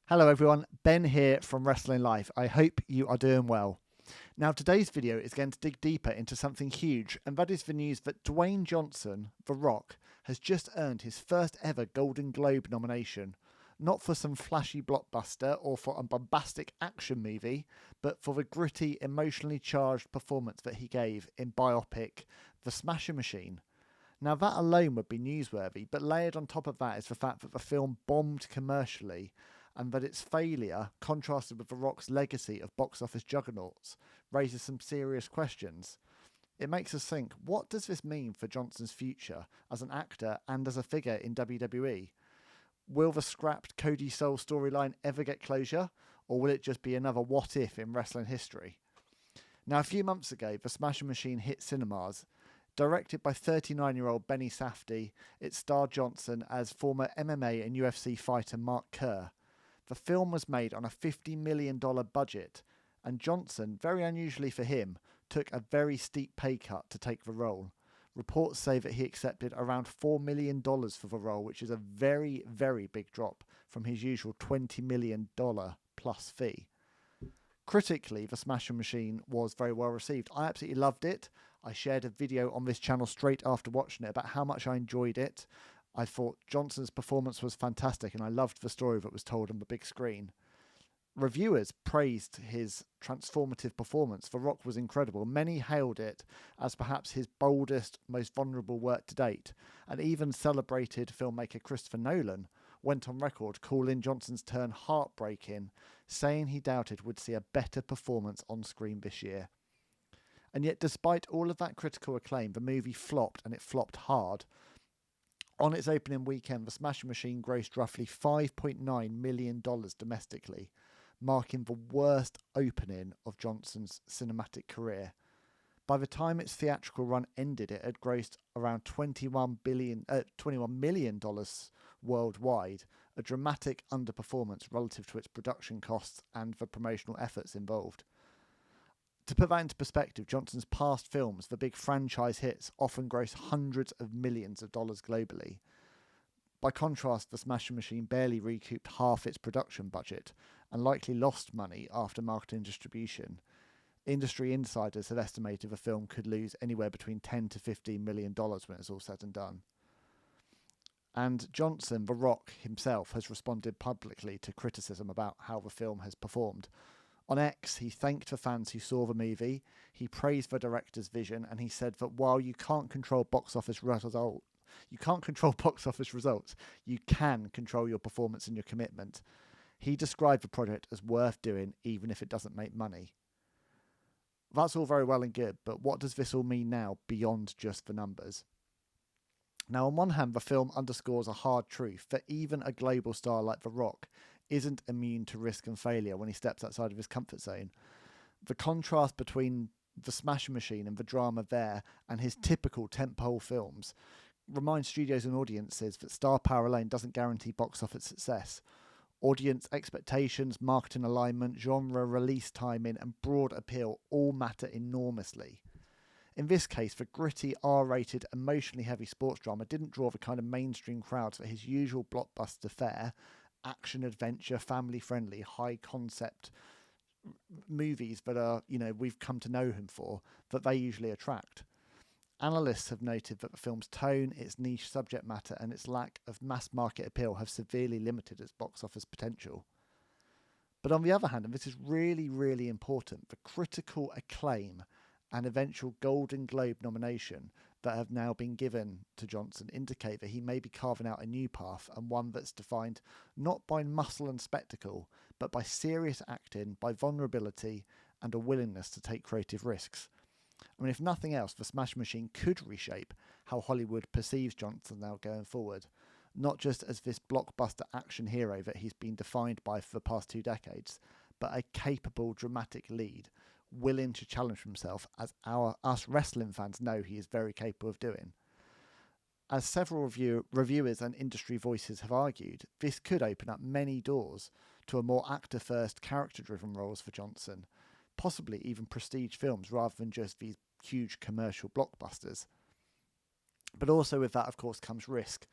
Hello everyone, Ben here from Wrestling Life. I hope you are doing well. Now today's video is going to dig deeper into something huge, and that is the news that Dwayne Johnson, The Rock, has just earned his first ever Golden Globe nomination. Not for some flashy blockbuster or for a bombastic action movie, but for the gritty, emotionally charged performance that he gave in biopic The Smasher Machine. Now that alone would be newsworthy, but layered on top of that is the fact that the film bombed commercially and that its failure, contrasted with The Rock's legacy of box office juggernauts, raises some serious questions. It makes us think, what does this mean for Johnson's future as an actor and as a figure in WWE? Will the scrapped Cody Soul storyline ever get closure, or will it just be another what if in wrestling history? Now, a few months ago, The Smasher Machine hit cinemas. Directed by 39-year-old Benny Safdie, it starred Johnson as former MMA and UFC fighter Mark Kerr. The film was made on a $50 million budget, and Johnson, very unusually for him, took a very steep pay cut to take the role. Reports say that he accepted around $4 million for the role, which is a very, very big drop from his usual $20 million plus fee. Critically, The Smasher Machine was very well received. I absolutely loved it. I shared a video on this channel straight after watching it about how much I enjoyed it. I thought Johnson's performance was fantastic, and I loved the story that was told on the big screen. Reviewers praised his transformative performance. The Rock was incredible. Many hailed it as perhaps his boldest, most vulnerable work to date, and even celebrated filmmaker Christopher Nolan went on record calling Johnson's turn heartbreaking, saying he doubted we'd see a better performance on screen this year. And yet, despite all of that critical acclaim, the movie flopped, and it flopped hard. On its opening weekend, The Smasher Machine grossed roughly $5.9 million domestically, marking the worst opening of Johnson's cinematic career. By the time its theatrical run ended, it had grossed around $21 million worldwide, a dramatic underperformance relative to its production costs and the promotional efforts involved. To put that into perspective, Johnson's past films, the big franchise hits, often gross hundreds of millions of dollars globally. By contrast, The Smasher Machine barely recouped half its production budget and likely lost money after marketing distribution. Industry insiders have estimated the film could lose anywhere between $10 to $15 million when it's all said and done. And Johnson, The Rock himself, has responded publicly to criticism about how the film has performed. On X, he thanked the fans who saw the movie, he praised the director's vision, and he said that while you can't control box office results, you can control your performance and your commitment. He described the project as worth doing, even if it doesn't make money. That's all very well and good, but what does this all mean now beyond just the numbers? Now, on one hand, the film underscores a hard truth that even a global star like The Rock isn't immune to risk and failure when he steps outside of his comfort zone. The contrast between The Smasher Machine and the drama there and his typical tentpole films reminds studios and audiences that star power alone doesn't guarantee box office success. Audience expectations, marketing alignment, genre release timing, and broad appeal all matter enormously. In this case, the gritty, R-rated, emotionally heavy sports drama didn't draw the kind of mainstream crowds that his usual blockbuster fare, action-adventure, family-friendly, high-concept movies that are, we've come to know him for, that they usually attract. Analysts have noted that the film's tone, its niche subject matter, and its lack of mass market appeal have severely limited its box office potential. But on the other hand, and this is really, really important, the critical acclaim and eventual Golden Globe nomination that have now been given to Johnson indicate that he may be carving out a new path, and one that's defined not by muscle and spectacle, but by serious acting, by vulnerability, and a willingness to take creative risks. I mean, if nothing else, The Smash Machine could reshape how Hollywood perceives Johnson now going forward, not just as this blockbuster action hero that he's been defined by for the past 2 decades, but a capable, dramatic lead, willing to challenge himself, as us wrestling fans know he is very capable of doing. As several reviewers and industry voices have argued, this could open up many doors to a more actor-first, character-driven roles for Johnson, possibly even prestige films rather than just these huge commercial blockbusters. But also with that, of course, comes risk.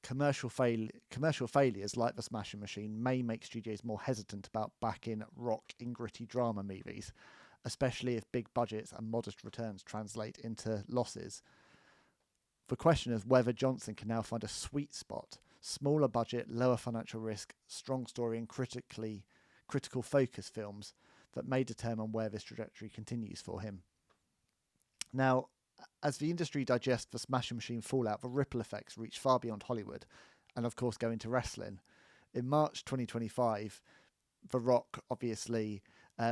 Commercial failures like The Smashing Machine may make studios more hesitant about backing Rock in gritty drama movies, especially if big budgets and modest returns translate into losses. The question is whether Johnson can now find a sweet spot, smaller budget, lower financial risk, strong story and critical focus films that may determine where this trajectory continues for him. Now, as the industry digests the Smashing Machine fallout, the ripple effects reach far beyond Hollywood and, of course, go into wrestling. In March 2025, The Rock obviously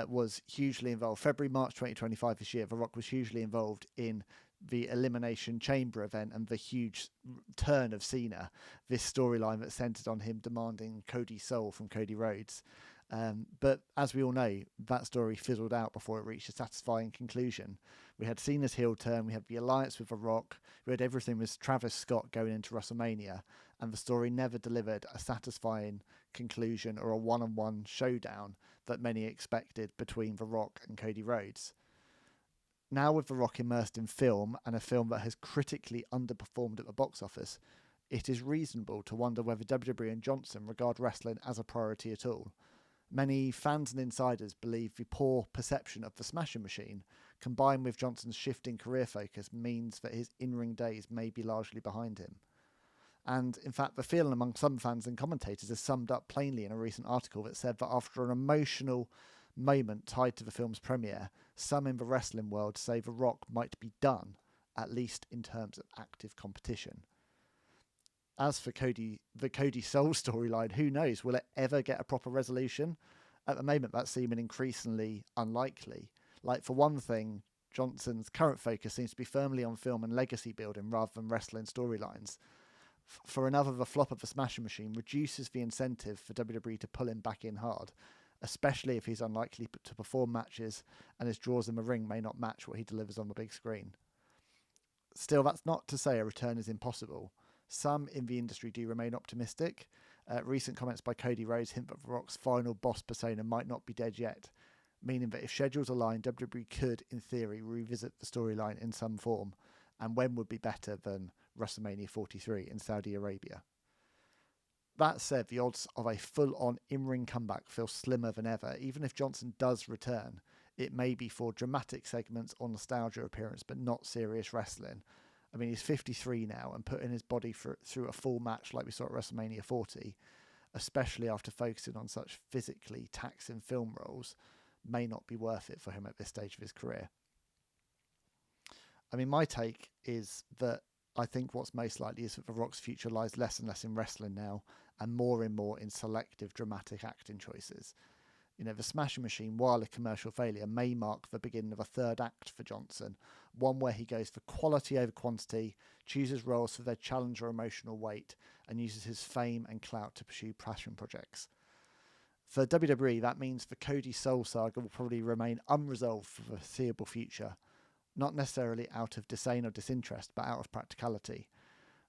was hugely involved. March 2025 this year, The Rock was hugely involved in the Elimination Chamber event and the huge turn of Cena, this storyline that centered on him demanding Cody's soul from Cody Rhodes. But as we all know, that story fizzled out before it reached a satisfying conclusion. We had Cena's heel turn, we had the alliance with The Rock, we had everything with Travis Scott going into WrestleMania, and the story never delivered a satisfying conclusion or a one-on-one showdown that many expected between The Rock and Cody Rhodes. Now with The Rock immersed in film, and a film that has critically underperformed at the box office, it is reasonable to wonder whether WWE and Johnson regard wrestling as a priority at all. Many fans and insiders believe the poor perception of the Smashing Machine, combined with Johnson's shifting career focus, means that his in-ring days may be largely behind him. And in fact, the feeling among some fans and commentators is summed up plainly in a recent article that said that after an emotional moment tied to the film's premiere, some in the wrestling world say The Rock might be done, at least in terms of active competition. As for the Cody Soul storyline, who knows? Will it ever get a proper resolution? At the moment, that's seeming increasingly unlikely. Like, for one thing, Johnson's current focus seems to be firmly on film and legacy building rather than wrestling storylines. For another, the flop of the Smashing Machine reduces the incentive for WWE to pull him back in hard, especially if he's unlikely to perform matches and his draws in the ring may not match what he delivers on the big screen. Still, that's not to say a return is impossible. Some in the industry do remain optimistic. Recent comments by Cody Rhodes hint that The Rock's final boss persona might not be dead yet, meaning that if schedules align, WWE could, in theory, revisit the storyline in some form, and when would be better than WrestleMania 43 in Saudi Arabia. That said, the odds of a full-on in-ring comeback feel slimmer than ever. Even if Johnson does return, it may be for dramatic segments or nostalgia appearance, but not serious wrestling. I mean, he's 53 now, and putting his body through a full match like we saw at WrestleMania 40, especially after focusing on such physically taxing film roles, may not be worth it for him at this stage of his career. I mean, my take is that I think what's most likely is that The Rock's future lies less and less in wrestling now, and more in selective dramatic acting choices. You know, the Smashing Machine, while a commercial failure, may mark the beginning of a third act for Johnson, one where he goes for quality over quantity, chooses roles for their challenge or emotional weight, and uses his fame and clout to pursue passion projects. For WWE, that means the Cody Soul saga will probably remain unresolved for the foreseeable future, not necessarily out of disdain or disinterest, but out of practicality.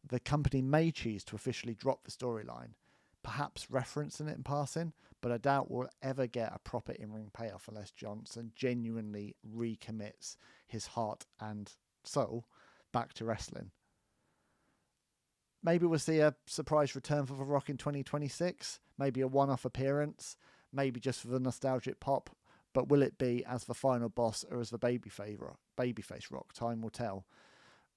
The company may choose to officially drop the storyline, perhaps referencing it in passing, but I doubt we'll ever get a proper in-ring payoff unless Johnson genuinely recommits his heart and soul back to wrestling. Maybe we'll see a surprise return for The Rock in 2026, maybe a one-off appearance, maybe just for the nostalgic pop, but will it be as the final boss or as the babyface Rock? Time will tell.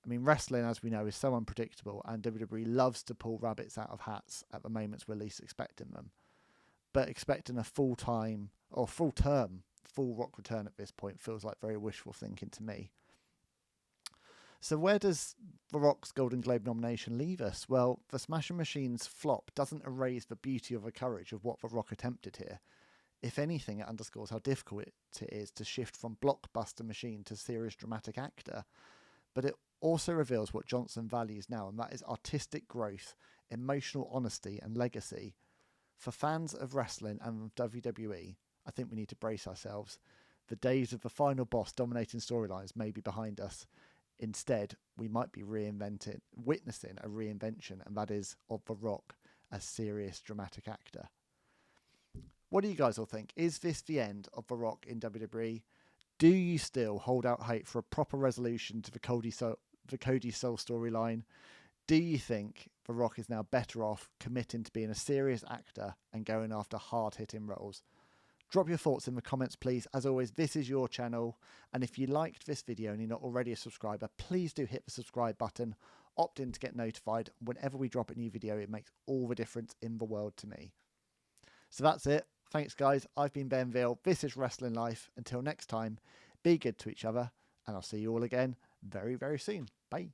I mean, wrestling, as we know, is so unpredictable, and WWE loves to pull rabbits out of hats at the moments we're least expecting them. But expecting a full-term Rock return at this point feels like very wishful thinking to me. So where does The Rock's Golden Globe nomination leave us? Well, the Smashing Machine's flop doesn't erase the beauty or the courage of what The Rock attempted here. If anything, it underscores how difficult it is to shift from blockbuster machine to serious dramatic actor. But it also reveals what Johnson values now, and that is artistic growth, emotional honesty, and legacy. For fans of wrestling and WWE, I think we need to brace ourselves. The days of the final boss dominating storylines may be behind us. Instead, we might be witnessing a reinvention, and that is of The Rock as serious dramatic actor. What do you guys all think? Is this the end of The Rock in WWE? Do you still hold out hope for a proper resolution to the Cody Soul storyline? Do you think The Rock is now better off committing to being a serious actor and going after hard-hitting roles. Drop your thoughts in the comments, please. As always, this is your channel, and if you liked this video and you're not already a subscriber, please do hit the subscribe button. Opt in to get notified whenever we drop a new video. It makes all the difference in the world to me. So that's it. Thanks, guys. I've been Ben Veal. This is Wrestling Life. Until next time, be good to each other, and I'll see you all again very, very soon. Bye.